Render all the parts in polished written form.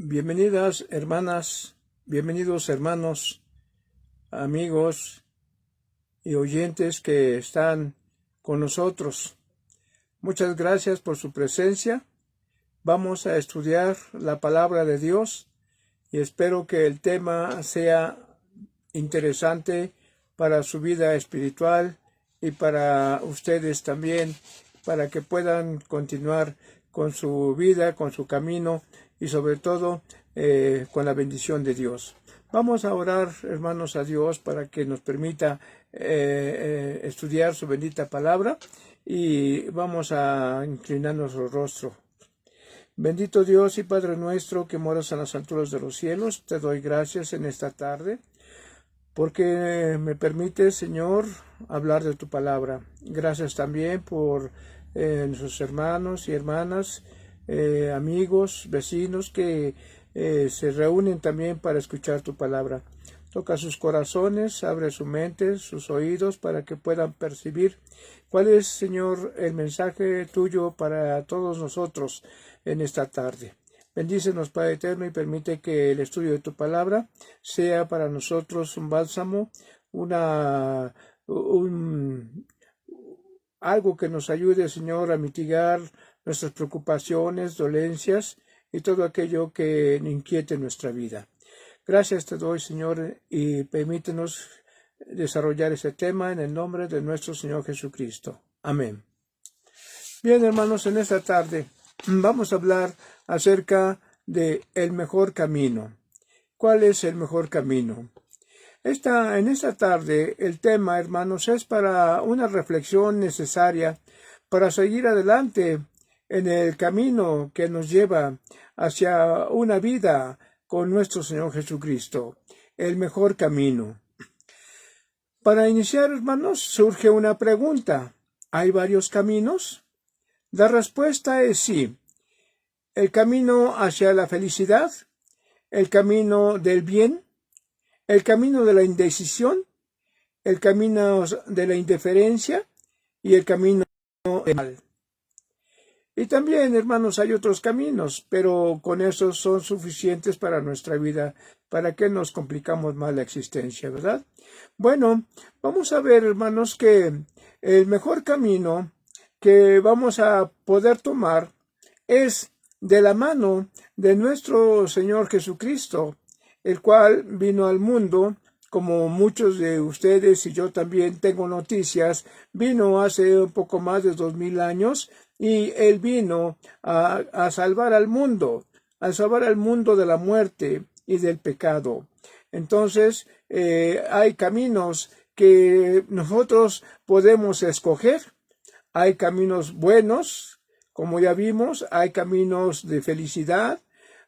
Bienvenidas hermanas, bienvenidos hermanos, amigos y oyentes que están con nosotros. Muchas gracias por su presencia. Vamos a estudiar la palabra de Dios y espero que el tema sea interesante para su vida espiritual y para ustedes también, para que puedan continuar con su vida, con su camino y sobre todo con la bendición de Dios. Vamos a orar, hermanos, a Dios para que nos permita estudiar su bendita palabra y vamos a inclinar nuestro rostro. Bendito Dios y Padre nuestro que moras en las alturas de los cielos, te doy gracias en esta tarde porque me permite, Señor, hablar de tu palabra. Gracias también por nuestros hermanos y hermanas, amigos, vecinos que se reúnen también para escuchar tu palabra. Toca sus corazones, abre su mente, sus oídos para que puedan percibir cuál es, Señor, el mensaje tuyo para todos nosotros en esta tarde. Bendícenos, Padre eterno, y permite que el estudio de tu palabra sea para nosotros un bálsamo, algo que nos ayude, Señor, a mitigar nuestras preocupaciones, dolencias y todo aquello que inquiete nuestra vida. Gracias te doy, Señor, y permítenos desarrollar ese tema en el nombre de nuestro Señor Jesucristo. Amén. Bien, hermanos, en esta tarde vamos a hablar acerca de el mejor camino. ¿Cuál es el mejor camino? En esta tarde el tema, hermanos, es para una reflexión necesaria para seguir adelante en el camino que nos lleva hacia una vida con nuestro Señor Jesucristo, el mejor camino. Para iniciar, hermanos, surge una pregunta. ¿Hay varios caminos? La respuesta es sí. El camino hacia la felicidad, el camino del bien, el camino de la indecisión, el camino de la indiferencia y el camino del mal. Y también, hermanos, hay otros caminos, pero con esos son suficientes para nuestra vida. ¿Para qué nos complicamos más la existencia, verdad? Bueno, vamos a ver, hermanos, que el mejor camino que vamos a poder tomar es de la mano de nuestro Señor Jesucristo, el cual vino al mundo, como muchos de ustedes y yo también tengo noticias, vino hace un poco más de 2000 años y Él vino a salvar al mundo de la muerte y del pecado. Entonces, hay caminos que nosotros podemos escoger, hay caminos buenos, como ya vimos, hay caminos de felicidad,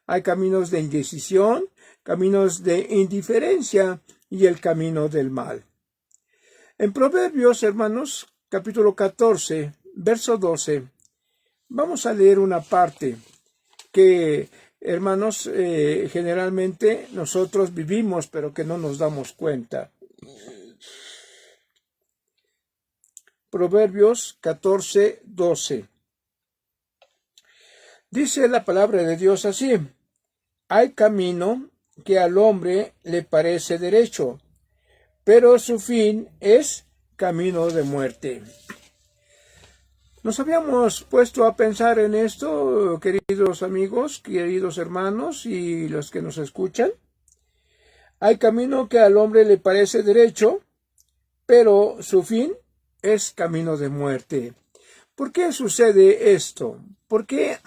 hay caminos de indecisión, caminos de indiferencia y el camino del mal. En Proverbios, hermanos, capítulo 14, verso 12, vamos a leer una parte que, hermanos, generalmente nosotros vivimos, pero que no nos damos cuenta. Proverbios 14, 12. Dice la palabra de Dios así: hay camino que al hombre le parece derecho, pero su fin es camino de muerte. Nos habíamos puesto a pensar en esto, queridos amigos, queridos hermanos y los que nos escuchan. Hay camino que al hombre le parece derecho, pero su fin es camino de muerte. ¿Por qué sucede esto? ¿Por qué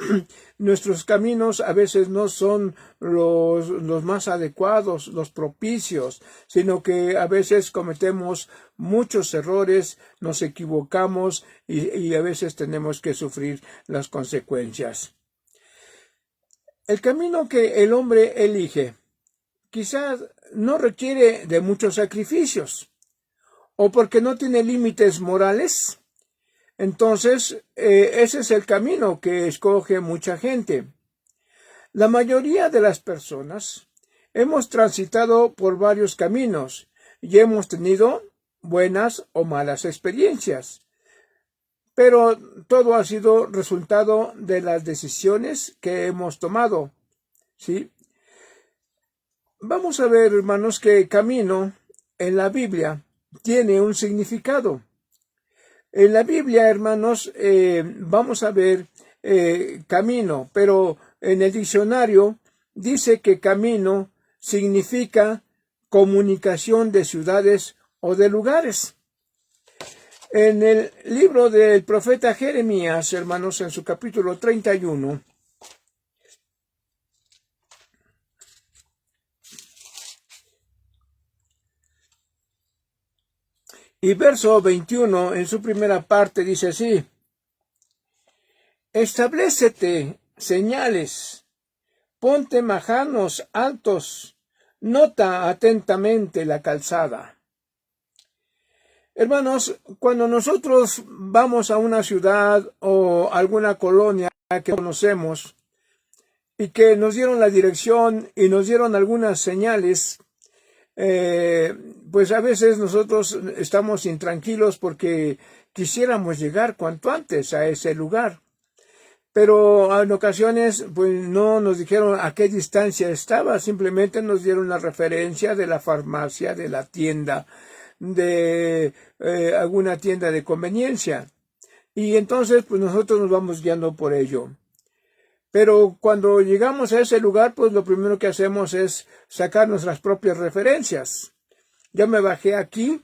nuestros caminos a veces no son los más adecuados, los propicios, sino que a veces cometemos muchos errores, nos equivocamos y a veces tenemos que sufrir las consecuencias? El camino que el hombre elige quizás no requiere de muchos sacrificios, o porque no tiene límites morales. Entonces, ese es el camino que escoge mucha gente. La mayoría de las personas hemos transitado por varios caminos y hemos tenido buenas o malas experiencias. Pero todo ha sido resultado de las decisiones que hemos tomado, ¿sí? vamos a ver, hermanos, que camino en la Biblia tiene un significado. En la Biblia, hermanos, vamos a ver camino, pero en el diccionario dice que camino significa comunicación de ciudades o de lugares. En el libro del profeta Jeremías, hermanos, en su capítulo 31, y verso 21, en su primera parte, dice así: establécete señales, ponte majanos altos, nota atentamente la calzada. Hermanos, cuando nosotros vamos a una ciudad o alguna colonia que conocemos y que nos dieron la dirección y nos dieron algunas señales, pues a veces nosotros estamos intranquilos porque quisiéramos llegar cuanto antes a ese lugar. Pero en ocasiones pues no nos dijeron a qué distancia estaba, simplemente nos dieron la referencia de la farmacia, de la tienda, de alguna tienda de conveniencia. Y entonces pues nosotros nos vamos guiando por ello. Pero cuando llegamos a ese lugar, pues lo primero que hacemos es sacar nuestras propias referencias. Yo me bajé aquí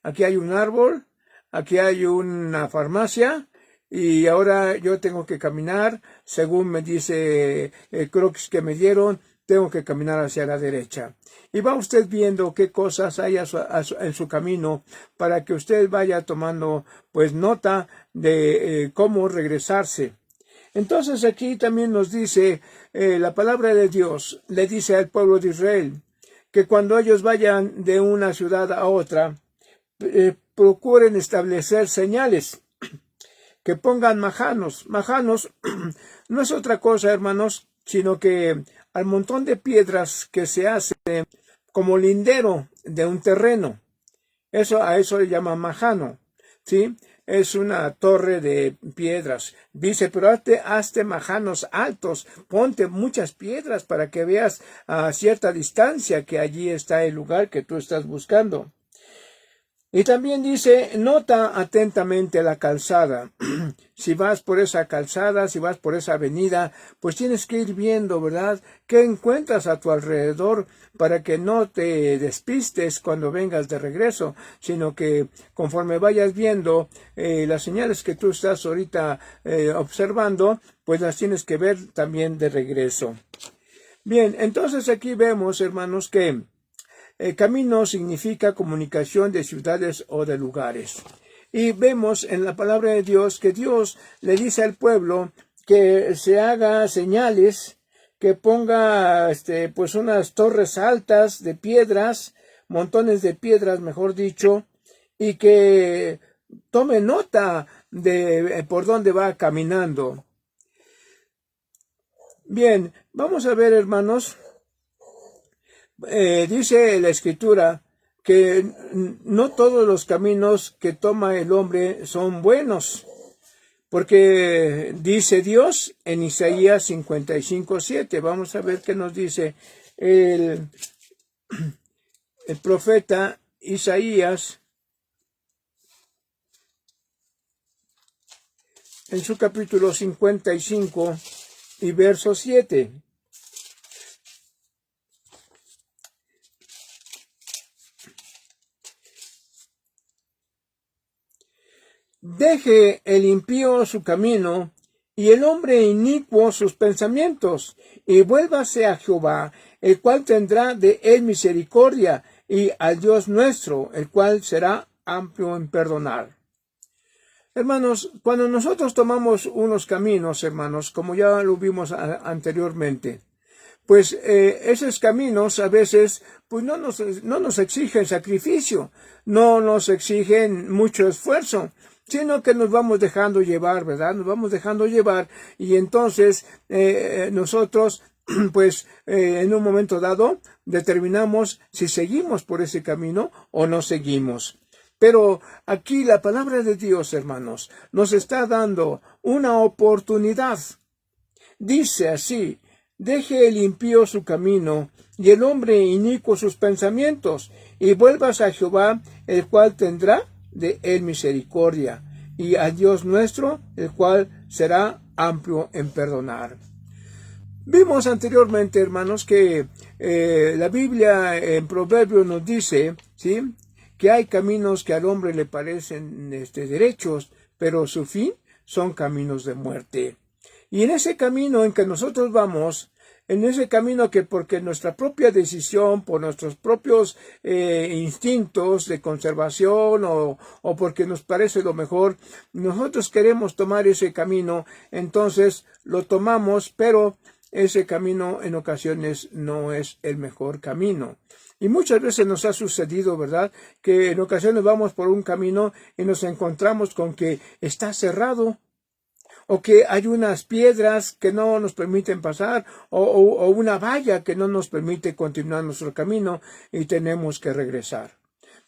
hay un árbol, aquí hay una farmacia, y ahora yo tengo que caminar, según me dice el croquis que me dieron, tengo que caminar hacia la derecha. Y va usted viendo qué cosas hay en su camino para que usted vaya tomando pues nota de cómo regresarse. Entonces aquí también nos dice la palabra de Dios, le dice al pueblo de Israel, que cuando ellos vayan de una ciudad a otra, procuren establecer señales, que pongan majanos. Majanos no es otra cosa, hermanos, sino que al montón de piedras que se hace como lindero de un terreno. A eso le llaman majano, ¿sí? Es una torre de piedras. Dice, pero hazte majanos altos, ponte muchas piedras para que veas a cierta distancia que allí está el lugar que tú estás buscando. Y también dice, nota atentamente la calzada. Si vas por esa calzada, si vas por esa avenida, pues tienes que ir viendo, ¿verdad?, qué encuentras a tu alrededor para que no te despistes cuando vengas de regreso, sino que conforme vayas viendo las señales que tú estás ahorita observando, pues las tienes que ver también de regreso. Bien, entonces aquí vemos, hermanos, que camino significa comunicación de ciudades o de lugares. Y vemos en la palabra de Dios que Dios le dice al pueblo que se haga señales, que ponga pues unas torres altas de piedras, montones de piedras, mejor dicho, y que tome nota de por dónde va caminando. Bien, vamos a ver, hermanos. Dice la Escritura que no todos los caminos que toma el hombre son buenos, porque dice Dios en Isaías 55:7. Vamos a ver qué nos dice el profeta Isaías en su capítulo 55 y verso 7. Deje el impío su camino, y el hombre inicuo sus pensamientos, y vuélvase a Jehová, el cual tendrá de él misericordia, y al Dios nuestro, el cual será amplio en perdonar. Hermanos, cuando nosotros tomamos unos caminos, hermanos, como ya lo vimos anteriormente, pues esos caminos a veces pues no nos exigen sacrificio, no nos exigen mucho esfuerzo, sino que nos vamos dejando llevar, ¿verdad? Nos vamos dejando llevar, y entonces nosotros pues en un momento dado determinamos si seguimos por ese camino o no seguimos. Pero aquí la palabra de Dios, hermanos, nos está dando una oportunidad. Dice así: deje el impío su camino, y el hombre inicuo sus pensamientos, y vuelvas a Jehová, el cual tendrá de él misericordia, y a Dios nuestro, el cual será amplio en perdonar. Vimos anteriormente, hermanos, que la Biblia en Proverbios nos dice, ¿sí?, que hay caminos que al hombre le parecen derechos, pero su fin son caminos de muerte. Y en ese camino en que nosotros vamos, en ese camino que porque nuestra propia decisión, por nuestros propios instintos de conservación o porque nos parece lo mejor, nosotros queremos tomar ese camino, entonces lo tomamos, pero ese camino en ocasiones no es el mejor camino. Y muchas veces nos ha sucedido, ¿verdad?, que en ocasiones vamos por un camino y nos encontramos con que está cerrado, o que hay unas piedras que no nos permiten pasar, o una valla que no nos permite continuar nuestro camino y tenemos que regresar.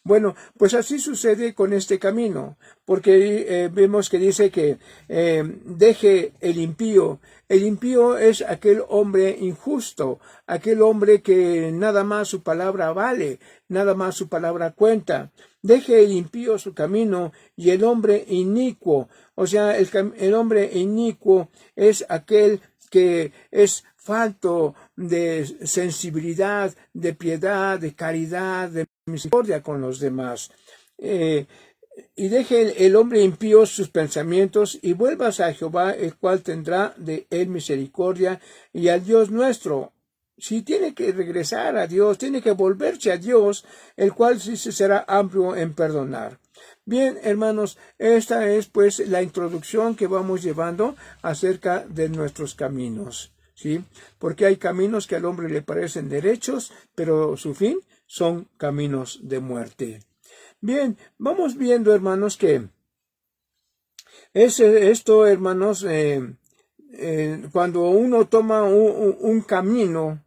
Bueno, pues así sucede con este camino, porque vemos que dice que deje el impío. El impío es aquel hombre injusto, aquel hombre que nada más su palabra vale, nada más su palabra cuenta. Deje el impío su camino y el hombre inicuo. O sea, el hombre inicuo es aquel que es falto de sensibilidad, de piedad, de caridad, de misericordia con los demás. Y deje el hombre impío sus pensamientos y vuelvas a Jehová, el cual tendrá de él misericordia, y al Dios nuestro. Si tiene que regresar a Dios, tiene que volverse a Dios, el cual sí será amplio en perdonar. Bien, hermanos, esta es pues la introducción que vamos llevando acerca de nuestros caminos, ¿sí? Porque hay caminos que al hombre le parecen derechos, pero su fin son caminos de muerte. Bien, vamos viendo, hermanos, que esto, hermanos, cuando uno toma un camino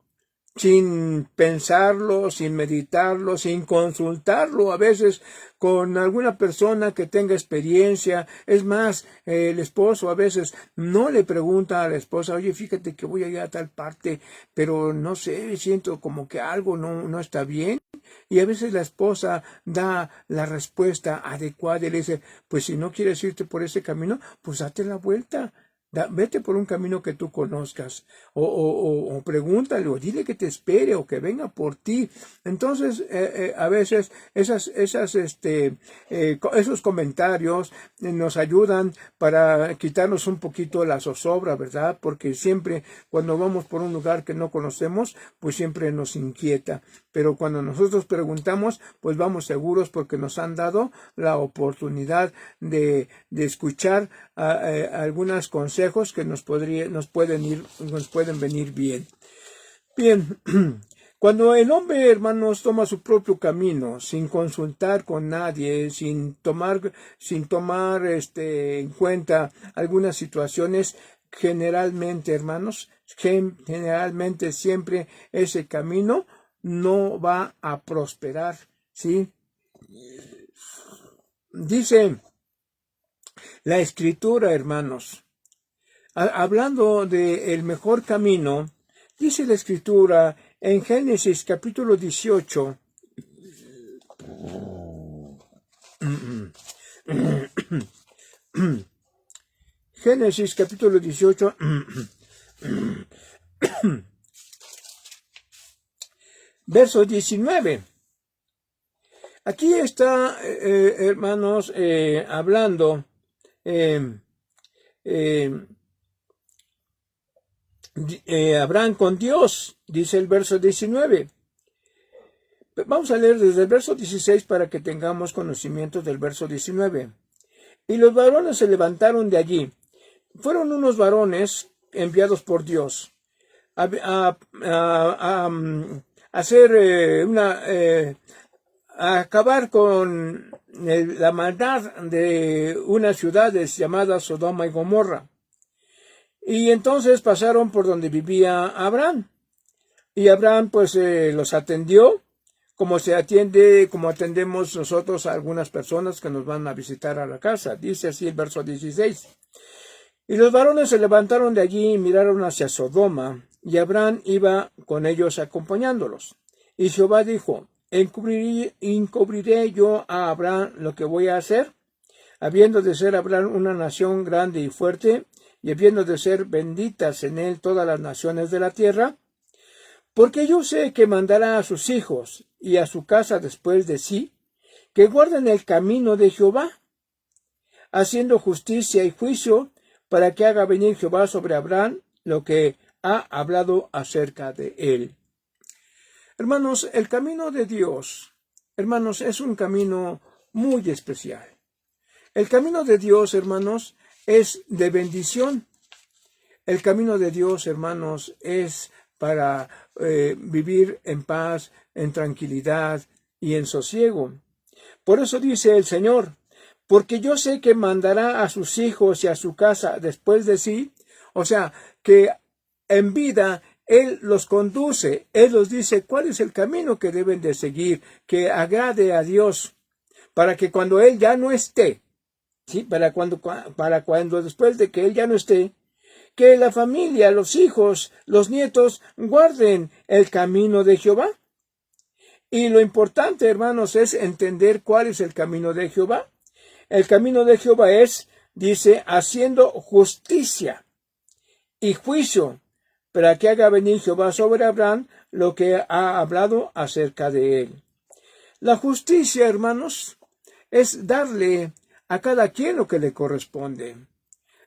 sin pensarlo, sin meditarlo, sin consultarlo, a veces con alguna persona que tenga experiencia. Es más, el esposo a veces no le pregunta a la esposa, oye, fíjate que voy a ir a tal parte, pero no sé, siento como que algo no está bien. Y a veces la esposa da la respuesta adecuada y le dice, pues si no quieres irte por ese camino, pues date la vuelta. Vete por un camino que tú conozcas, o pregúntale, o dile que te espere, o que venga por ti. Entonces, a veces esos comentarios nos ayudan para quitarnos un poquito la zozobra, ¿verdad? Porque siempre cuando vamos por un lugar que no conocemos, pues siempre nos inquieta. Pero cuando nosotros preguntamos, pues vamos seguros porque nos han dado la oportunidad de escuchar algunos consejos que nos pueden venir bien. Bien, cuando el hombre, hermanos, toma su propio camino, sin consultar con nadie, sin tomar en cuenta algunas situaciones, generalmente, hermanos, generalmente siempre ese camino no va a prosperar, ¿sí? Dice la Escritura, hermanos, hablando de el mejor camino, dice la Escritura en Génesis capítulo 18, Génesis capítulo 18, verso 19. Aquí está, hermanos, hablando Abraham con Dios, dice el verso 19. Vamos a leer desde el verso 16 para que tengamos conocimiento del verso 19. Y los varones se levantaron de allí. Fueron unos varones enviados por Dios a acabar con la maldad de unas ciudades llamadas Sodoma y Gomorra. Y entonces pasaron por donde vivía Abraham. Y Abraham pues los atendió como atendemos nosotros a algunas personas que nos van a visitar a la casa. Dice así el verso 16. Y los varones se levantaron de allí y miraron hacia Sodoma, y Abraham iba con ellos acompañándolos. Y Jehová dijo, ¿encubriré yo a Abraham lo que voy a hacer? Habiendo de ser Abraham una nación grande y fuerte, y habiendo de ser benditas en él todas las naciones de la tierra, porque yo sé que mandará a sus hijos y a su casa después de sí, que guarden el camino de Jehová, haciendo justicia y juicio, para que haga venir Jehová sobre Abraham lo que ha hablado acerca de él. Hermanos, el camino de Dios, hermanos, es un camino muy especial. El camino de Dios, hermanos, es de bendición. El camino de Dios, hermanos, es para vivir en paz, en tranquilidad y en sosiego. Por eso dice el Señor, porque yo sé que mandará a sus hijos y a su casa después de sí, o sea, que en vida Él los conduce, Él los dice cuál es el camino que deben de seguir, que agrade a Dios, para que cuando Él ya no esté, ¿sí? para cuando después de que Él ya no esté, que la familia, los hijos, los nietos guarden el camino de Jehová. Y lo importante, hermanos, es entender cuál es el camino de Jehová. El camino de Jehová es, dice, haciendo justicia y juicio, para que haga venir Jehová sobre Abraham lo que ha hablado acerca de él. La justicia, hermanos, es darle a cada quien lo que le corresponde.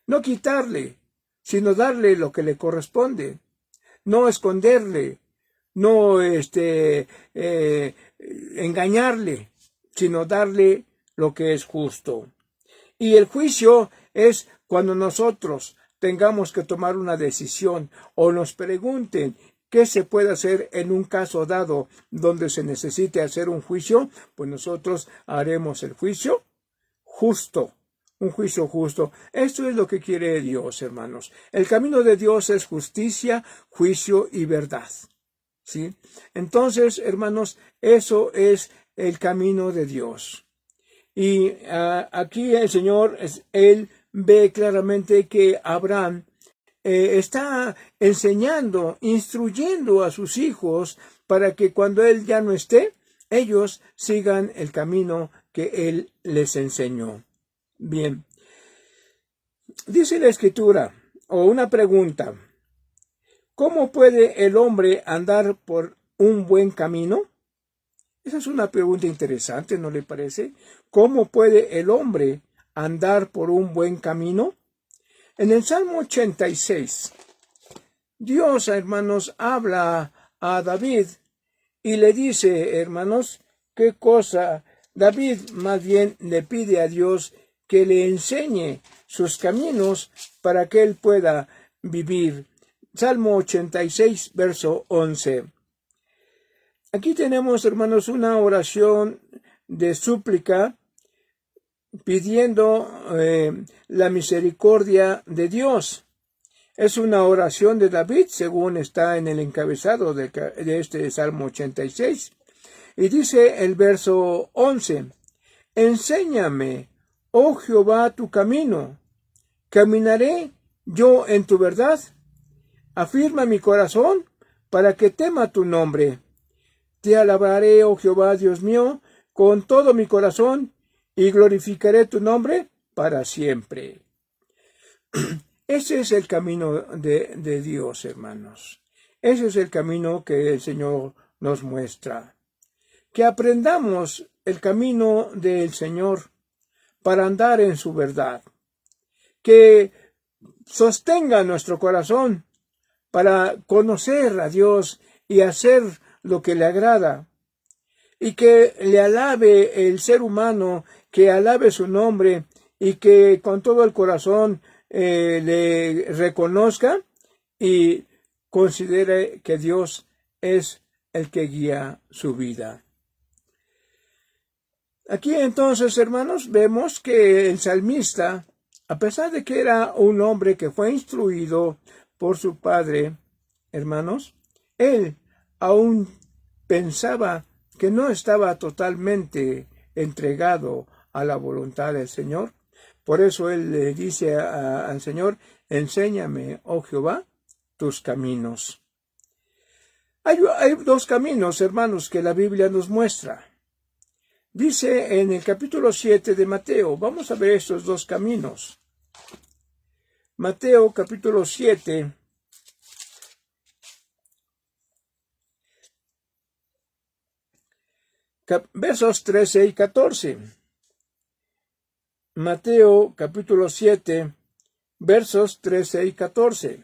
No quitarle, sino darle lo que le corresponde. No esconderle, no engañarle, sino darle lo que es justo. Y el juicio es cuando nosotros tengamos que tomar una decisión o nos pregunten qué se puede hacer en un caso dado donde se necesite hacer un juicio, pues nosotros haremos el juicio justo, un juicio justo. Esto es lo que quiere Dios, hermanos. El camino de Dios es justicia, juicio y verdad. ¿Sí? Entonces, hermanos, eso es el camino de Dios. Y aquí el Señor, Él ve claramente que Abraham está enseñando, instruyendo a sus hijos para que cuando Él ya no esté, ellos sigan el camino que Él les enseñó. Bien, dice la Escritura, o una pregunta, ¿cómo puede el hombre andar por un buen camino? Esa es una pregunta interesante, ¿no le parece? ¿Cómo puede el hombre andar por un buen camino? En el Salmo 86, Dios, hermanos, habla a David y le dice, hermanos, qué cosa. David más bien le pide a Dios que le enseñe sus caminos para que él pueda vivir. Salmo 86, verso 11. Aquí tenemos, hermanos, una oración de súplica pidiendo la misericordia de Dios. Es una oración de David, según está en el encabezado de este Salmo 86. Y dice el verso 11, enséñame, oh Jehová, tu camino, caminaré yo en tu verdad. Afirma mi corazón para que tema tu nombre. Te alabaré, oh Jehová, Dios mío, con todo mi corazón, y glorificaré tu nombre para siempre. Ese es el camino de Dios, hermanos. Ese es el camino que el Señor nos muestra. Que aprendamos el camino del Señor para andar en su verdad. Que sostenga nuestro corazón para conocer a Dios y hacer lo que le agrada. Y que le alabe el ser humano, que alabe su nombre y que con todo el corazón le reconozca y considere que Dios es el que guía su vida. Aquí entonces, hermanos, vemos que el salmista, a pesar de que era un hombre que fue instruido por su padre, hermanos, él aún pensaba que no estaba totalmente entregado a la voluntad del Señor. Por eso él le dice al Señor, enséñame, oh Jehová, tus caminos. Hay dos caminos, hermanos, que la Biblia nos muestra. Dice en el capítulo 7 de Mateo, vamos a ver estos dos caminos. Mateo capítulo 7, versos 13 y 14. Mateo capítulo 7, versos 13 y 14.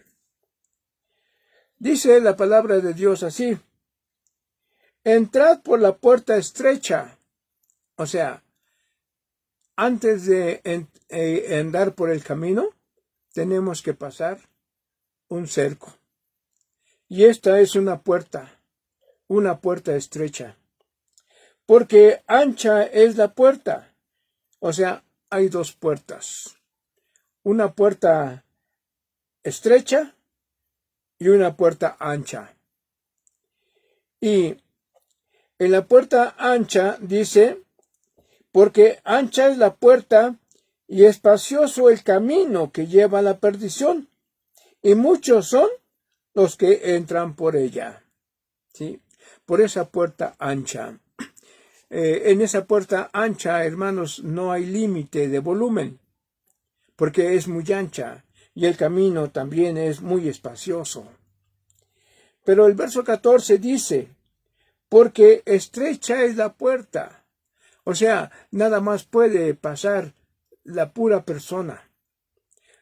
Dice la palabra de Dios así: entrad por la puerta estrecha. O sea, antes de andar por el camino, tenemos que pasar un cerco. Y esta es una puerta estrecha. Porque ancha es la puerta. O sea, hay dos puertas. Una puerta estrecha y una puerta ancha. Y en la puerta ancha dice: porque ancha es la puerta y espacioso el camino que lleva a la perdición, y muchos son los que entran por ella. ¿Sí? Por esa puerta ancha. En esa puerta ancha, hermanos, no hay límite de volumen, porque es muy ancha, y el camino también es muy espacioso. Pero el verso 14 dice: porque estrecha es la puerta. O sea, nada más puede pasar la pura persona.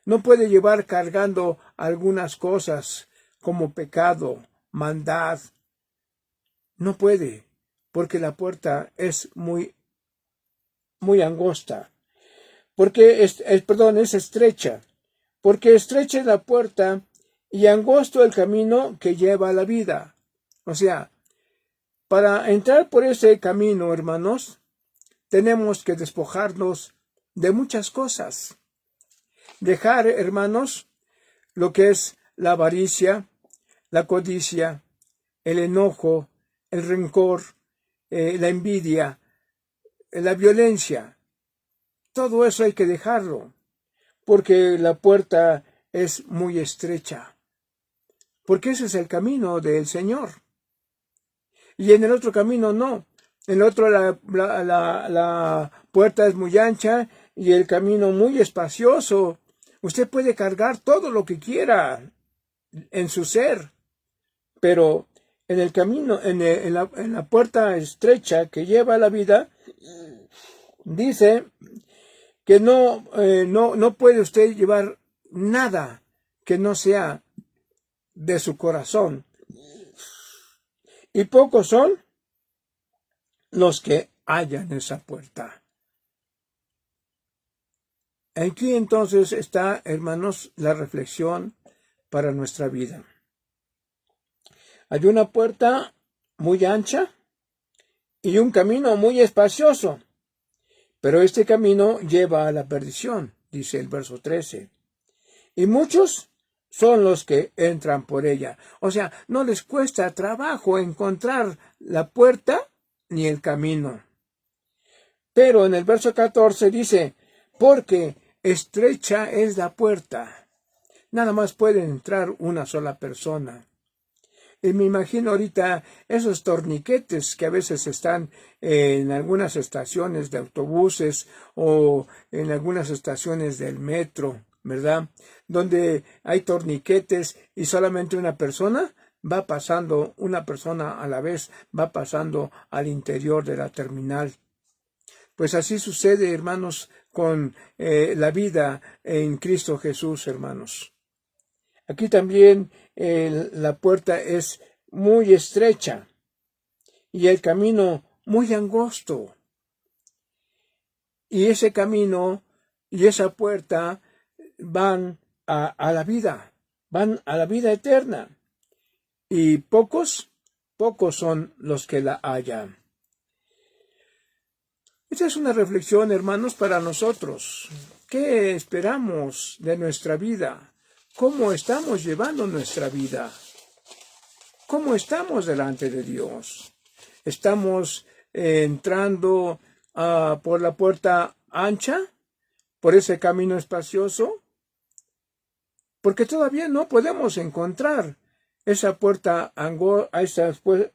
No puede llevar cargando algunas cosas como pecado, maldad. No puede, porque la puerta es muy angosta. Porque es estrecha. Porque estrecha es la puerta y angosto el camino que lleva a la vida. O sea, para entrar por ese camino, hermanos, tenemos que despojarnos de muchas cosas. Dejar, hermanos, lo que es la avaricia, la codicia, el enojo, el rencor, la envidia, la violencia. Todo eso hay que dejarlo, porque la puerta es muy estrecha. Porque ese es el camino del Señor. Y en el otro camino no. En el otro la puerta es muy ancha y el camino muy espacioso. Usted puede cargar todo lo que quiera en su ser, pero en el camino, en la puerta estrecha que lleva a la vida, dice que no puede usted llevar nada que no sea de su corazón. Y pocos son los que hallan esa puerta. Aquí entonces está, hermanos, la reflexión para nuestra vida. Hay una puerta muy ancha y un camino muy espacioso, pero este camino lleva a la perdición, dice el verso 13. Y muchos son los que entran por ella. O sea, no les cuesta trabajo encontrar la puerta ni el camino. Pero en el verso 14 dice: porque estrecha es la puerta. Nada más puede entrar una sola persona. Y me imagino ahorita esos torniquetes que a veces están en algunas estaciones de autobuses o en algunas estaciones del metro, ¿verdad? Donde hay torniquetes y solamente una persona va pasando, una persona a la vez va pasando al interior de la terminal. Pues así sucede, hermanos, con la vida en Cristo Jesús, hermanos. Aquí también la puerta es muy estrecha y el camino muy angosto. Y ese camino y esa puerta van a la vida, van a la vida eterna. Y pocos son los que la hallan. Esta es una reflexión, hermanos, para nosotros. ¿Qué esperamos de nuestra vida? ¿Cómo estamos llevando nuestra vida? ¿Cómo estamos delante de Dios? ¿Estamos entrando por la puerta ancha? ¿Por ese camino espacioso? Porque todavía no podemos encontrar esa puerta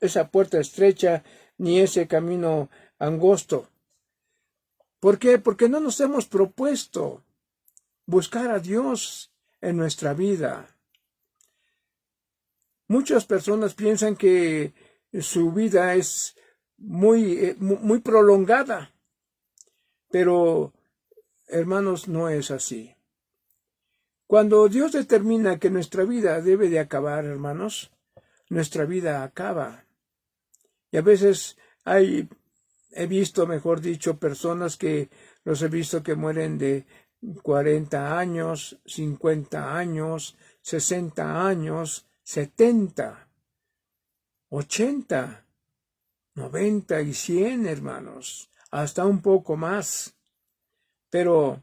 esa puerta estrecha, ni ese camino angosto. ¿Por qué? Porque no nos hemos propuesto buscar a Dios en nuestra vida. Muchas personas piensan que su vida es muy prolongada, pero hermanos, no es así. Cuando Dios determina que nuestra vida debe de acabar, hermanos, nuestra vida acaba. Y a veces he visto, mejor dicho, personas que los he visto que mueren de 40 años, 50 años, 60 años, 70, 80, 90 y 100, hermanos, hasta un poco más. Pero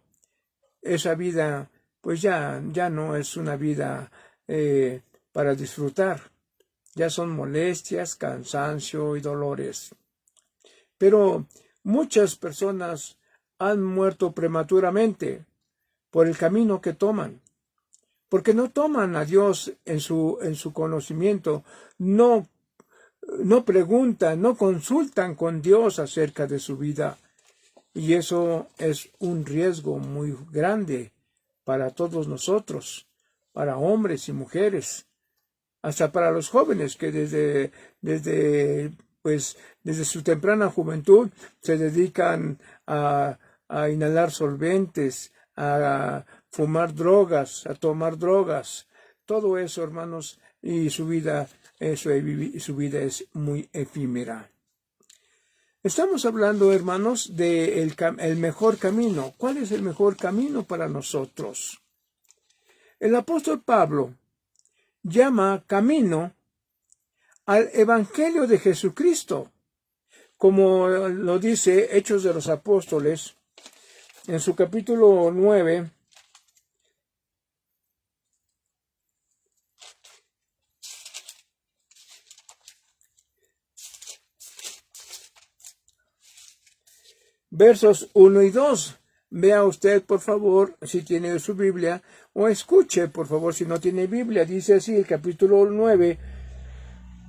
esa vida, pues ya no es una vida para disfrutar. Ya son molestias, cansancio y dolores. Pero muchas personas han muerto prematuramente por el camino que toman, porque no toman a Dios en su conocimiento, no preguntan, no consultan con Dios acerca de su vida. Y eso es un riesgo muy grande para todos nosotros, para hombres y mujeres, hasta para los jóvenes que desde su temprana juventud se dedican a inhalar solventes, a fumar drogas, a tomar drogas. Todo eso, hermanos, y su vida es muy efímera. Estamos hablando, hermanos, de el mejor camino. ¿Cuál es el mejor camino para nosotros? El apóstol Pablo llama camino al Evangelio de Jesucristo, como lo dice Hechos de los Apóstoles, en su capítulo 9, versos 1 y 2. Vea usted, por favor, si tiene su Biblia, o escuche, por favor, si no tiene Biblia. Dice así el capítulo 9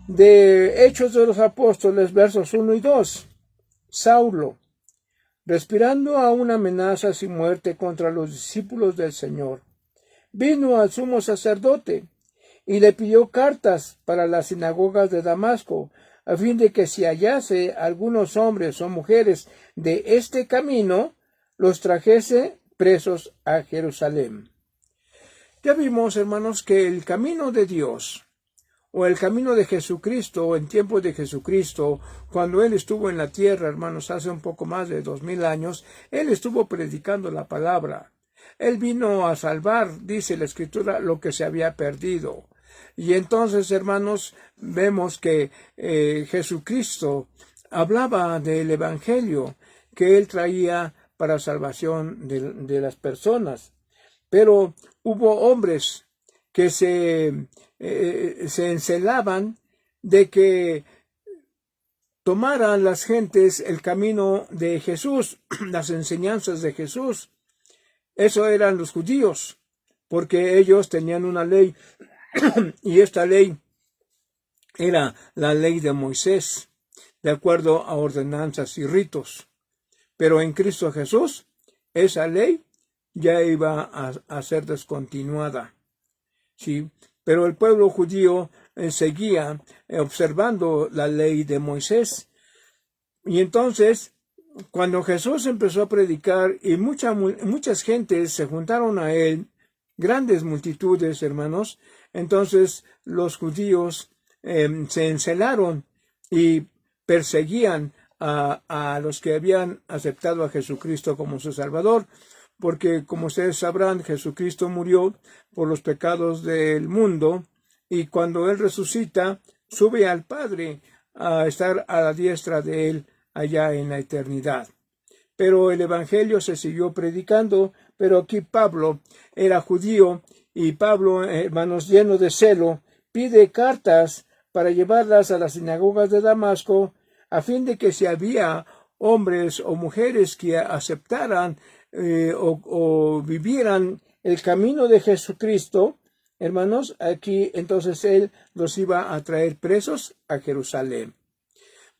de Hechos de los Apóstoles, versos 1 y 2. Saulo, respirando aún amenazas y muerte contra los discípulos del Señor, vino al sumo sacerdote y le pidió cartas para las sinagogas de Damasco, a fin de que si hallase algunos hombres o mujeres de este camino, los trajese presos a Jerusalén. Ya vimos, hermanos, que el camino de Dios, o el camino de Jesucristo, en tiempos de Jesucristo, cuando Él estuvo en la tierra, hermanos, hace un poco más de 2000 años, Él estuvo predicando la palabra. Él vino a salvar, dice la Escritura, lo que se había perdido. Y entonces, hermanos, vemos que Jesucristo hablaba del Evangelio que Él traía para salvación de las personas. Pero hubo hombres que se encelaban de que tomaran las gentes el camino de Jesús, las enseñanzas de Jesús. Eso eran los judíos, porque ellos tenían una ley, y esta ley era la ley de Moisés, de acuerdo a ordenanzas y ritos. Pero en Cristo Jesús, esa ley ya iba a ser descontinuada. ¿Sí? Pero el pueblo judío seguía observando la ley de Moisés. Y entonces, cuando Jesús empezó a predicar y muchas gentes se juntaron a él, grandes multitudes, hermanos, entonces los judíos se encelaron y perseguían a los que habían aceptado a Jesucristo como su Salvador, porque como ustedes sabrán, Jesucristo murió por los pecados del mundo, y cuando Él resucita, sube al Padre a estar a la diestra de Él allá en la eternidad. Pero el Evangelio se siguió predicando, pero aquí Pablo era judío, y Pablo, hermanos, lleno de celo, pide cartas para llevarlas a las sinagogas de Damasco, a fin de que si había hombres o mujeres que aceptaran o vivieran el camino de Jesucristo, hermanos, aquí entonces él los iba a traer presos a Jerusalén.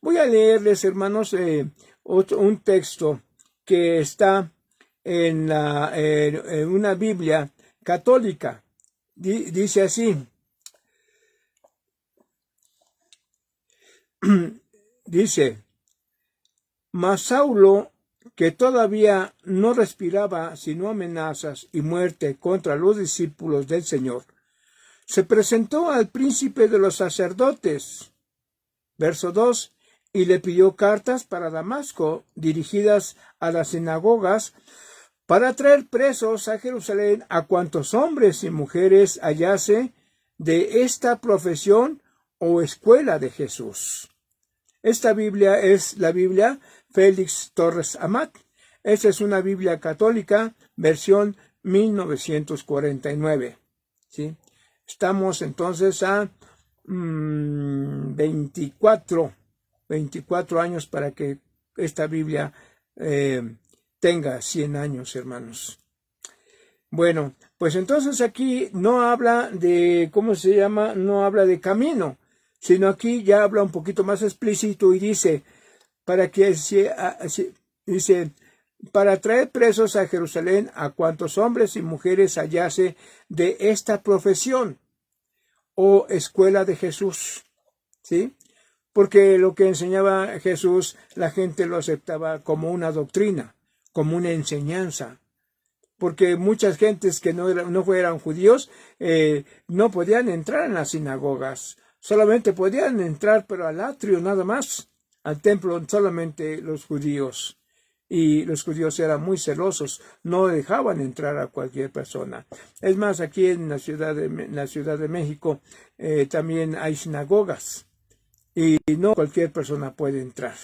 Voy a leerles, hermanos, un texto que está en una Biblia católica. Dice así. Dice: mas Saulo, que todavía no respiraba sino amenazas y muerte contra los discípulos del Señor, se presentó al príncipe de los sacerdotes, verso 2, y le pidió cartas para Damasco, dirigidas a las sinagogas, para traer presos a Jerusalén a cuantos hombres y mujeres hallase de esta profesión o escuela de Jesús. Esta Biblia es la Biblia Félix Torres Amat. Esta es una Biblia católica, versión 1949. ¿Sí? Estamos entonces a 24 años para que esta Biblia tenga 100 años, hermanos. Bueno, pues entonces aquí no habla de, no habla de camino, sino aquí ya habla un poquito más explícito y dice, dice, para traer presos a Jerusalén a cuantos hombres y mujeres hallase de esta profesión o escuela de Jesús, ¿sí? Porque lo que enseñaba Jesús, la gente lo aceptaba como una doctrina, como una enseñanza. Porque muchas gentes que no fueran judíos no podían entrar en las sinagogas. Solamente podían entrar, pero al atrio nada más. Al templo solamente los judíos. Y los judíos eran muy celosos, no dejaban entrar a cualquier persona. Es más, aquí en la Ciudad de México también hay sinagogas. Y no cualquier persona puede entrar,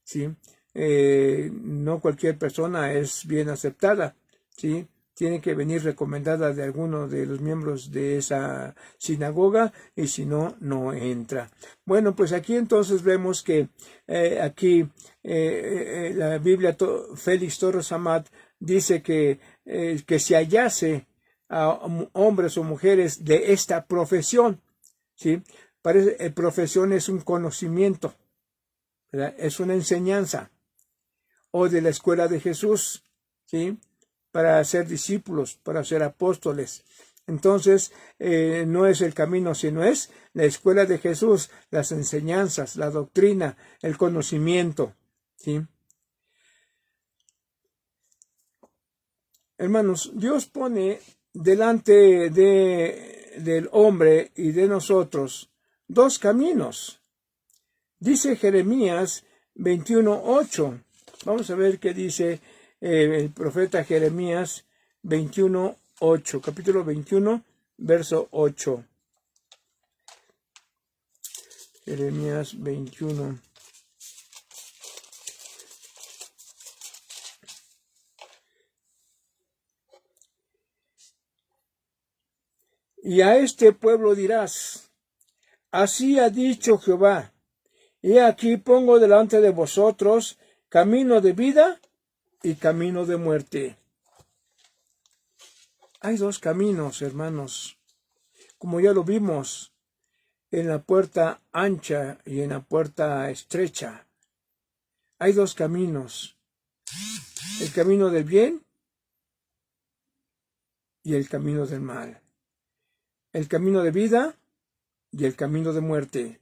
¿sí? No cualquier persona es bien aceptada, ¿sí? Tiene que venir recomendada de alguno de los miembros de esa sinagoga y si no, no entra. Bueno, pues aquí entonces vemos que aquí la Biblia Félix Torres Amat dice que se hallase a hombres o mujeres de esta profesión, ¿sí? Profesión es un conocimiento, ¿verdad? Es una enseñanza, o de la escuela de Jesús, ¿sí? Para ser discípulos, para ser apóstoles. Entonces, no es el camino, sino es la escuela de Jesús, las enseñanzas, la doctrina, el conocimiento, ¿sí? Hermanos, Dios pone delante del hombre y de nosotros dos caminos. Dice Jeremías 21:8. Vamos a ver qué dice el profeta Jeremías 21:8. Capítulo 21, verso 8. Jeremías 21. Y a este pueblo dirás: así ha dicho Jehová, he aquí pongo delante de vosotros camino de vida y camino de muerte. Hay dos caminos, hermanos, como ya lo vimos, en la puerta ancha y en la puerta estrecha. Hay dos caminos, el camino del bien y el camino del mal, el camino de vida y el camino de muerte.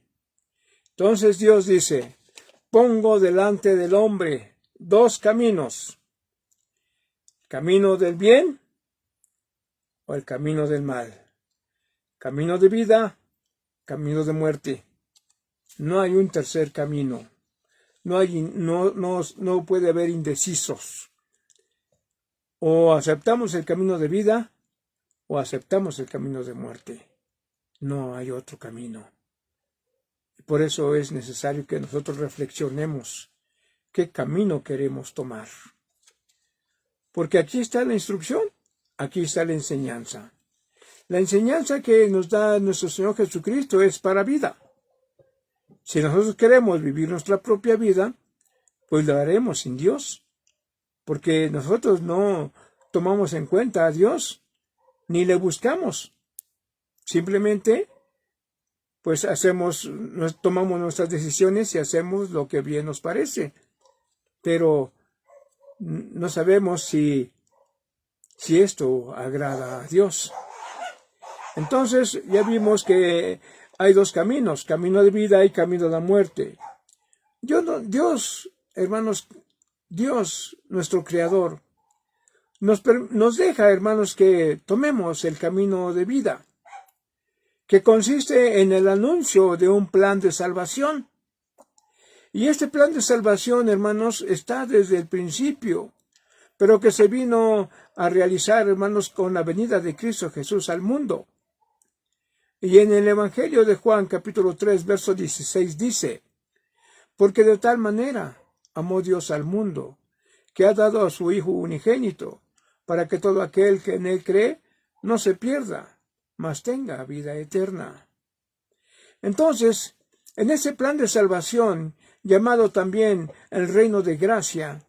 Entonces Dios dice: pongo delante del hombre dos caminos, camino del bien o el camino del mal, camino de vida, camino de muerte. No hay un tercer camino, no puede haber indecisos. O aceptamos el camino de vida o aceptamos el camino de muerte. No hay otro camino. Por eso es necesario que nosotros reflexionemos qué camino queremos tomar. Porque aquí está la instrucción, aquí está la enseñanza. La enseñanza que nos da nuestro Señor Jesucristo es para vida. Si nosotros queremos vivir nuestra propia vida, pues lo haremos sin Dios. Porque nosotros no tomamos en cuenta a Dios, ni le buscamos. Simplemente, pues tomamos nuestras decisiones y hacemos lo que bien nos parece. Pero no sabemos si esto agrada a Dios. Entonces, ya vimos que hay dos caminos, camino de vida y camino de la muerte. Dios, hermanos, Dios, nuestro Creador, nos deja, hermanos, que tomemos el camino de vida, que consiste en el anuncio de un plan de salvación. Y este plan de salvación, hermanos, está desde el principio, pero que se vino a realizar, hermanos, con la venida de Cristo Jesús al mundo. Y en el Evangelio de Juan, capítulo 3, verso 16, dice: porque de tal manera amó Dios al mundo, que ha dado a su Hijo unigénito, para que todo aquel que en él cree no se pierda, mas tenga vida eterna. Entonces, en ese plan de salvación, llamado también el reino de gracia,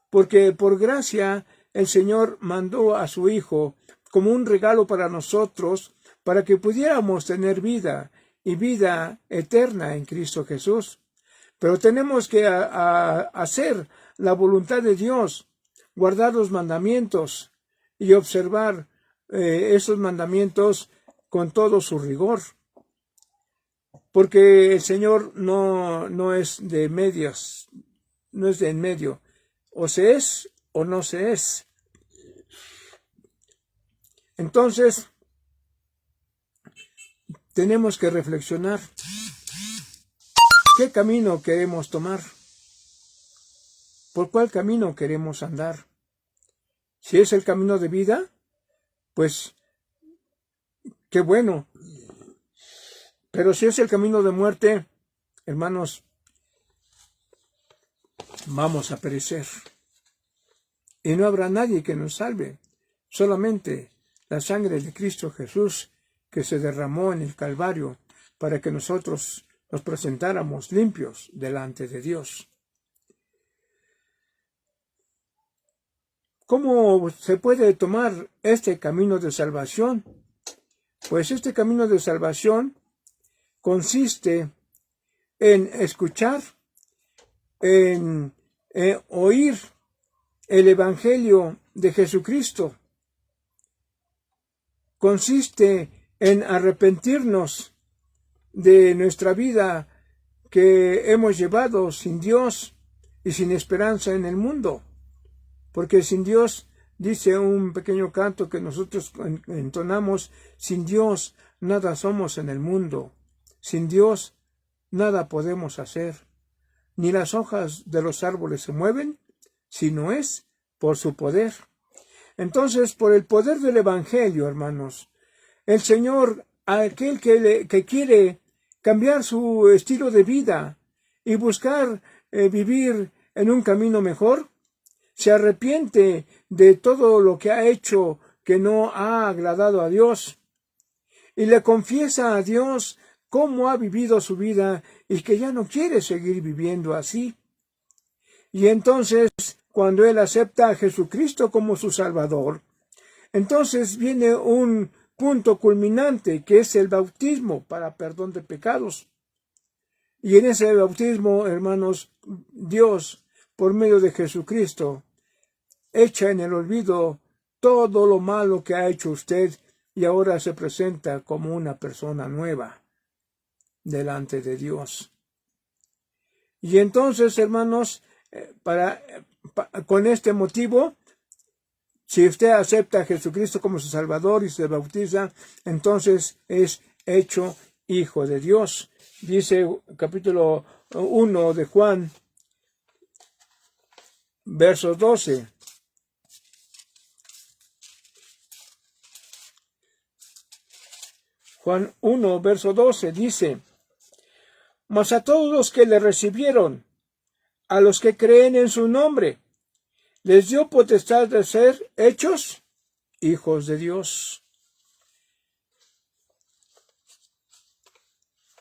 porque por gracia el Señor mandó a su Hijo como un regalo para nosotros, para que pudiéramos tener vida y vida eterna en Cristo Jesús. Pero tenemos que hacer la voluntad de Dios, guardar los mandamientos y observar esos mandamientos con todo su rigor. Porque el Señor no es de medios, no es de en medio. O se es o no se es. Entonces, tenemos que reflexionar. ¿Qué camino queremos tomar? ¿Por cuál camino queremos andar? Si es el camino de vida, pues qué bueno. Pero si es el camino de muerte, hermanos, vamos a perecer. Y no habrá nadie que nos salve, solamente la sangre de Cristo Jesús que se derramó en el Calvario para que nosotros nos presentáramos limpios delante de Dios. ¿Cómo se puede tomar este camino de salvación? Pues este camino de salvación consiste en escuchar, en oír el Evangelio de Jesucristo. Consiste en arrepentirnos de nuestra vida que hemos llevado sin Dios y sin esperanza en el mundo. Porque sin Dios, dice un pequeño canto que nosotros entonamos, sin Dios nada somos en el mundo. Sin Dios nada podemos hacer. Ni las hojas de los árboles se mueven, si no es por su poder. Entonces, por el poder del Evangelio, hermanos, el Señor, aquel que quiere cambiar su estilo de vida y buscar vivir en un camino mejor, se arrepiente de todo lo que ha hecho que no ha agradado a Dios y le confiesa a Dios cómo ha vivido su vida y que ya no quiere seguir viviendo así. Y entonces, cuando él acepta a Jesucristo como su Salvador, entonces viene un punto culminante que es el bautismo para perdón de pecados. Y en ese bautismo, hermanos, Dios, por medio de Jesucristo, echa en el olvido todo lo malo que ha hecho usted y ahora se presenta como una persona nueva delante de Dios. Y entonces, hermanos, con este motivo, si usted acepta a Jesucristo como su Salvador y se bautiza, entonces es hecho hijo de Dios. Dice capítulo 1 de Juan, verso 12. Juan 1, verso 12 dice: mas a todos los que le recibieron, a los que creen en su nombre, les dio potestad de ser hechos hijos de Dios.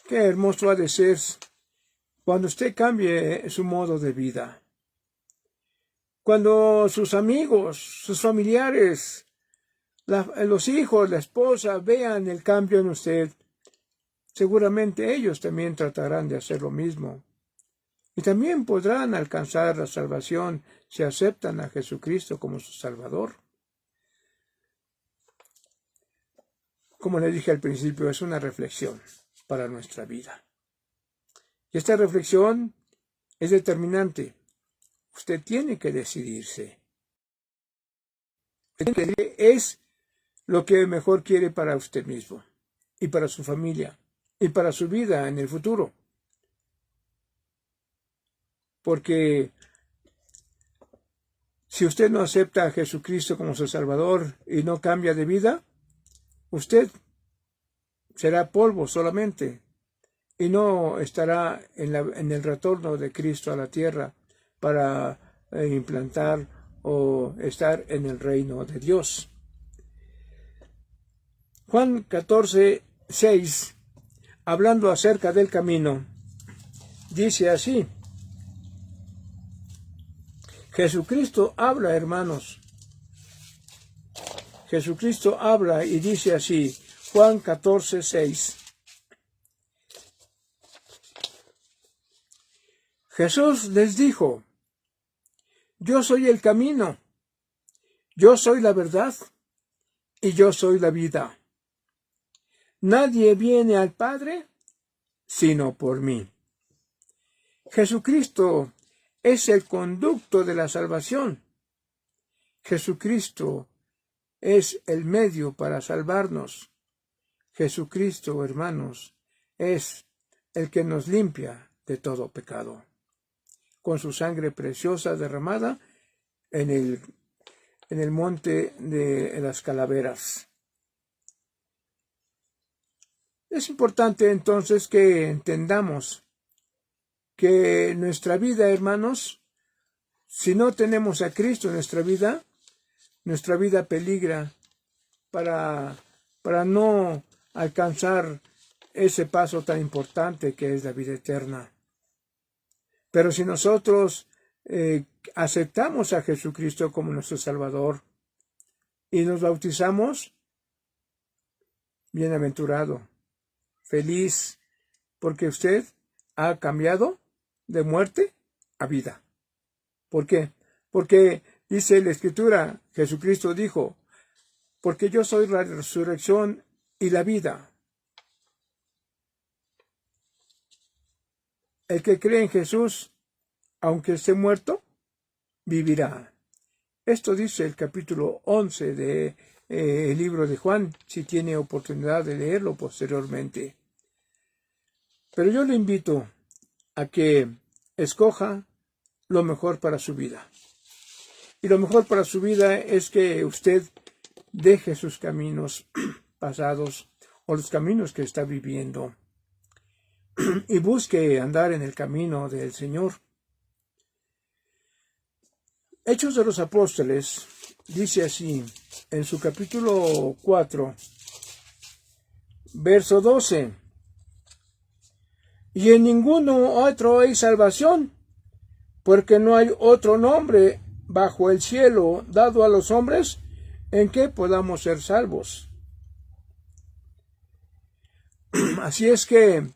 Qué hermoso ha de ser cuando usted cambie su modo de vida. Cuando sus amigos, sus familiares los hijos, la esposa vean el cambio en usted, seguramente ellos también tratarán de hacer lo mismo. Y también podrán alcanzar la salvación si aceptan a Jesucristo como su Salvador. Como le dije al principio, es una reflexión para nuestra vida. Y esta reflexión es determinante. Usted tiene que decidirse. Es lo que mejor quiere para usted mismo y para su familia y para su vida en el futuro. Porque si usted no acepta a Jesucristo como su Salvador y no cambia de vida, usted será polvo solamente y no estará en el retorno de Cristo a la tierra para implantar o estar en el reino de Dios. Juan 14:6, hablando acerca del camino, dice así. Jesucristo habla, hermanos. Jesucristo habla y dice así, Juan 14:6. Jesús les dijo, yo soy el camino, yo soy la verdad y yo soy la vida. Nadie viene al Padre sino por mí. Jesucristo es el conducto de la salvación. Jesucristo es el medio para salvarnos. Jesucristo, hermanos, es el que nos limpia de todo pecado, con su sangre preciosa derramada en el monte de las calaveras. Es importante entonces que entendamos que nuestra vida, hermanos, si no tenemos a Cristo en nuestra vida peligra para no alcanzar ese paso tan importante que es la vida eterna. Pero si nosotros aceptamos a Jesucristo como nuestro Salvador y nos bautizamos, bienaventurado, feliz, porque usted ha cambiado de muerte a vida. ¿Por qué? Porque dice la Escritura, Jesucristo dijo, porque yo soy la resurrección y la vida. El que cree en Jesús, aunque esté muerto, vivirá. Esto dice el capítulo 11 del libro de Juan, si tiene oportunidad de leerlo posteriormente. Pero yo le invito a que escoja lo mejor para su vida. Y lo mejor para su vida es que usted deje sus caminos pasados o los caminos que está viviendo y busque andar en el camino del Señor. Hechos de los Apóstoles dice así en su capítulo 4, verso 12. Y en ninguno otro hay salvación, porque no hay otro nombre bajo el cielo dado a los hombres en que podamos ser salvos. Así es que,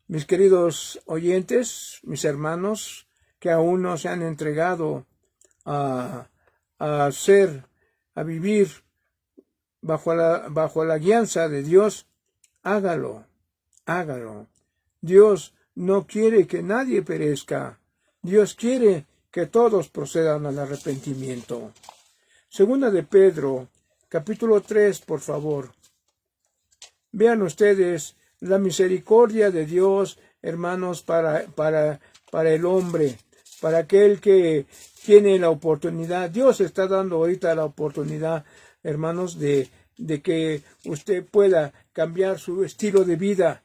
mis queridos oyentes, mis hermanos, que aún no se han entregado a vivir bajo la guianza de Dios, hágalo. Dios no quiere que nadie perezca. Dios quiere que todos procedan al arrepentimiento. Segunda de Pedro, capítulo 3, por favor. Vean ustedes la misericordia de Dios, hermanos, para el hombre, para aquel que tiene la oportunidad. Dios está dando ahorita la oportunidad, hermanos, de que usted pueda cambiar su estilo de vida,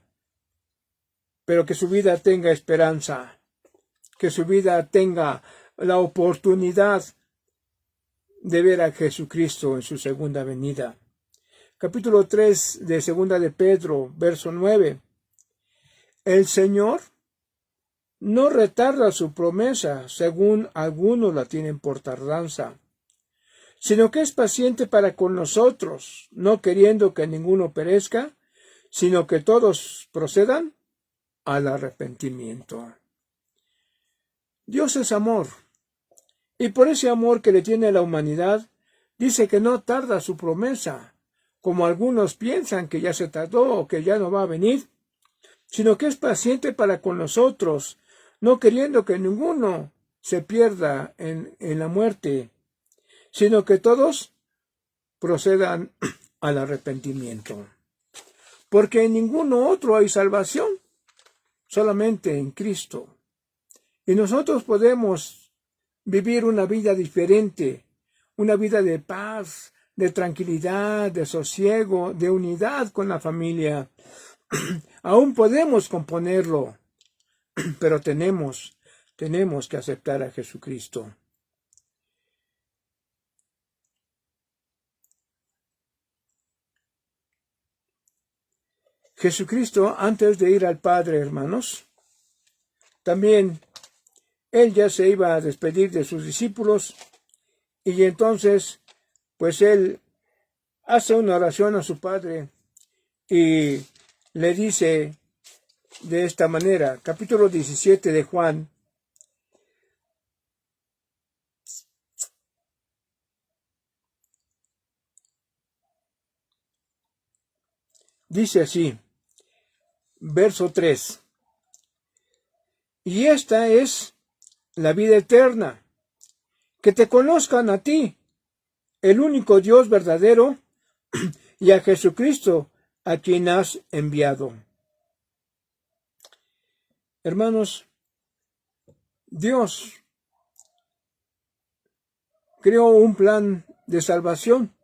pero que su vida tenga esperanza, que su vida tenga la oportunidad de ver a Jesucristo en su segunda venida. Capítulo 3 de Segunda de Pedro, verso 9. El Señor no retarda su promesa, según algunos la tienen por tardanza, sino que es paciente para con nosotros, no queriendo que ninguno perezca, sino que todos procedan al arrepentimiento. Dios es amor, y por ese amor que le tiene a la humanidad, dice que no tarda su promesa, como algunos piensan que ya se tardó o que ya no va a venir, sino que es paciente para con nosotros, no queriendo que ninguno se pierda en la muerte, sino que todos procedan al arrepentimiento. Porque en ninguno otro hay salvación, solamente en Cristo. Y nosotros podemos vivir una vida diferente, una vida de paz, de tranquilidad, de sosiego, de unidad con la familia. Aún podemos componerlo, pero tenemos que aceptar a Jesucristo. Jesucristo, antes de ir al Padre, hermanos, también Él ya se iba a despedir de sus discípulos y entonces, pues Él hace una oración a su Padre y le dice de esta manera, capítulo 17 de Juan, dice así, verso 3, y esta es la vida eterna, que te conozcan a ti, el único Dios verdadero, y a Jesucristo, a quien has enviado. Hermanos, Dios creó un plan de salvación.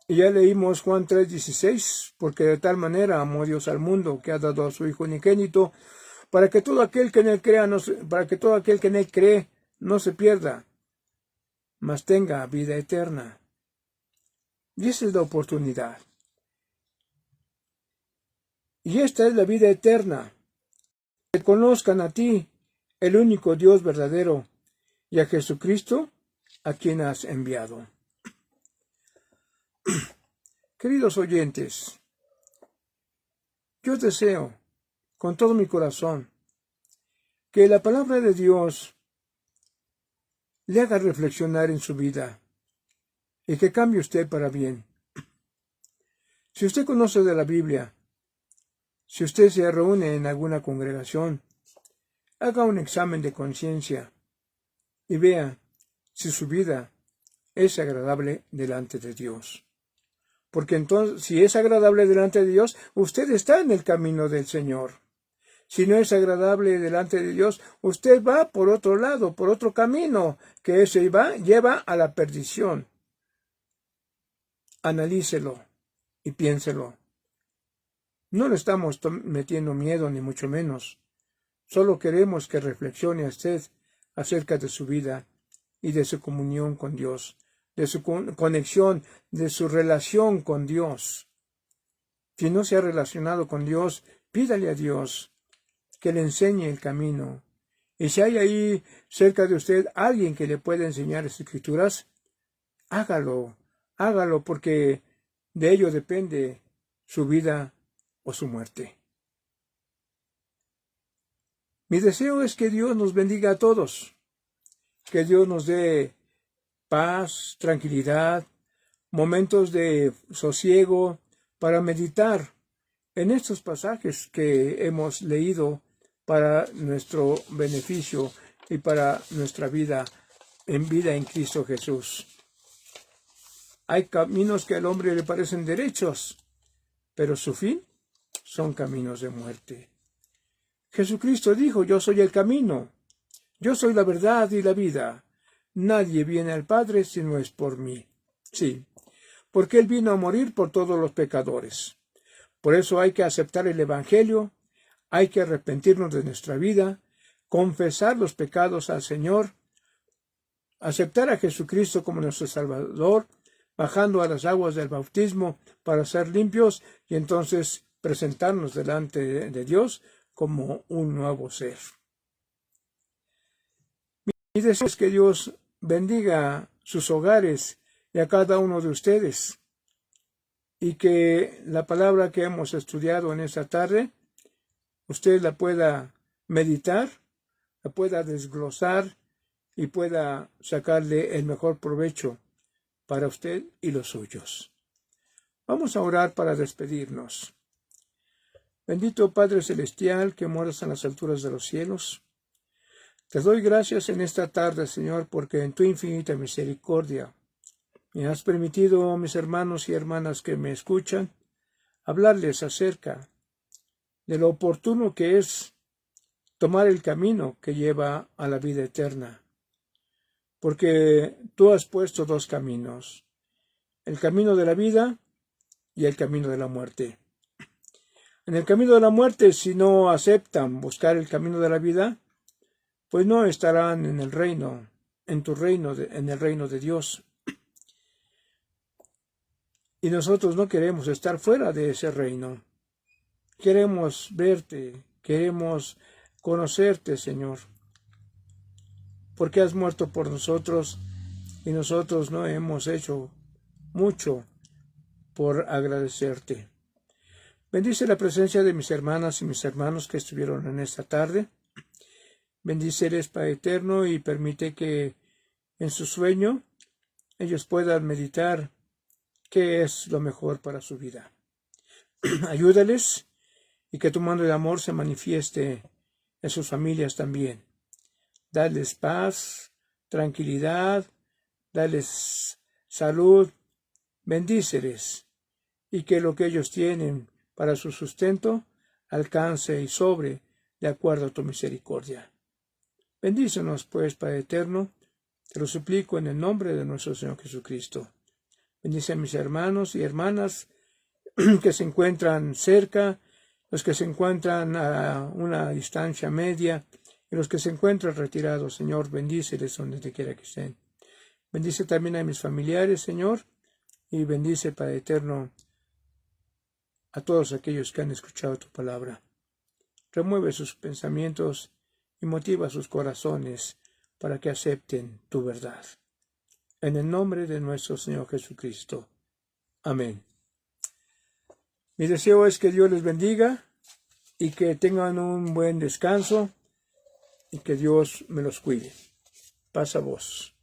Y ya leímos Juan 3:16, porque de tal manera amó Dios al mundo, que ha dado a su Hijo unigénito, para que todo aquel que en él crea, no se pierda, mas tenga vida eterna. Y esa es la oportunidad. Y esta es la vida eterna, que conozcan a ti, el único Dios verdadero, y a Jesucristo, a quien has enviado. Queridos oyentes, yo deseo, con todo mi corazón, que la palabra de Dios le haga reflexionar en su vida y que cambie usted para bien. Si usted conoce de la Biblia, si usted se reúne en alguna congregación, haga un examen de conciencia y vea si su vida es agradable delante de Dios. Porque entonces, si es agradable delante de Dios, usted está en el camino del Señor. Si no es agradable delante de Dios, usted va por otro lado, por otro camino, que ese lleva a la perdición. Analícelo y piénselo. No le estamos metiendo miedo, ni mucho menos. Solo queremos que reflexione usted acerca de su vida y de su comunión con Dios, de su conexión, de su relación con Dios. Si no se ha relacionado con Dios, pídale a Dios que le enseñe el camino. Y si hay ahí cerca de usted alguien que le pueda enseñar las Escrituras, hágalo porque de ello depende su vida o su muerte. Mi deseo es que Dios nos bendiga a todos, que Dios nos dé paz, tranquilidad, momentos de sosiego para meditar en estos pasajes que hemos leído para nuestro beneficio y para nuestra vida en Cristo Jesús. Hay caminos que al hombre le parecen derechos, pero su fin son caminos de muerte. Jesucristo dijo, yo soy el camino, yo soy la verdad y la vida. Nadie viene al Padre si no es por mí. Sí, porque Él vino a morir por todos los pecadores. Por eso hay que aceptar el Evangelio, hay que arrepentirnos de nuestra vida, confesar los pecados al Señor, aceptar a Jesucristo como nuestro Salvador, bajando a las aguas del bautismo para ser limpios y entonces presentarnos delante de Dios como un nuevo ser. Mi deseo es que Dios bendiga sus hogares y a cada uno de ustedes. Y que la palabra que hemos estudiado en esta tarde, usted la pueda meditar, la pueda desglosar y pueda sacarle el mejor provecho para usted y los suyos. Vamos a orar para despedirnos. Bendito Padre Celestial, que moras en las alturas de los cielos, te doy gracias en esta tarde, Señor, porque en tu infinita misericordia me has permitido, mis hermanos y hermanas que me escuchan, hablarles acerca de lo oportuno que es tomar el camino que lleva a la vida eterna. Porque tú has puesto dos caminos, el camino de la vida y el camino de la muerte. En el camino de la muerte, si no aceptan buscar el camino de la vida, pues no estarán en el reino, en tu reino, en el reino de Dios. Y nosotros no queremos estar fuera de ese reino. Queremos verte, queremos conocerte, Señor, porque has muerto por nosotros y nosotros no hemos hecho mucho por agradecerte. Bendice la presencia de mis hermanas y mis hermanos que estuvieron en esta tarde. Bendíceles, Padre eterno, y permite que en su sueño ellos puedan meditar qué es lo mejor para su vida. Ayúdales y que tu mano de amor se manifieste en sus familias también. Dales paz, tranquilidad, dales salud, bendíceles y que lo que ellos tienen para su sustento alcance y sobre de acuerdo a tu misericordia. Bendícenos, pues, Padre eterno, te lo suplico en el nombre de nuestro Señor Jesucristo. Bendice a mis hermanos y hermanas que se encuentran cerca, los que se encuentran a una distancia media y los que se encuentran retirados. Señor, bendíceles donde quiera que estén. Bendice también a mis familiares, Señor, y bendice, Padre eterno, a todos aquellos que han escuchado tu palabra. Remueve sus pensamientos y motiva sus corazones para que acepten tu verdad. En el nombre de nuestro Señor Jesucristo. Amén. Mi deseo es que Dios les bendiga y que tengan un buen descanso y que Dios me los cuide. Paz a vos.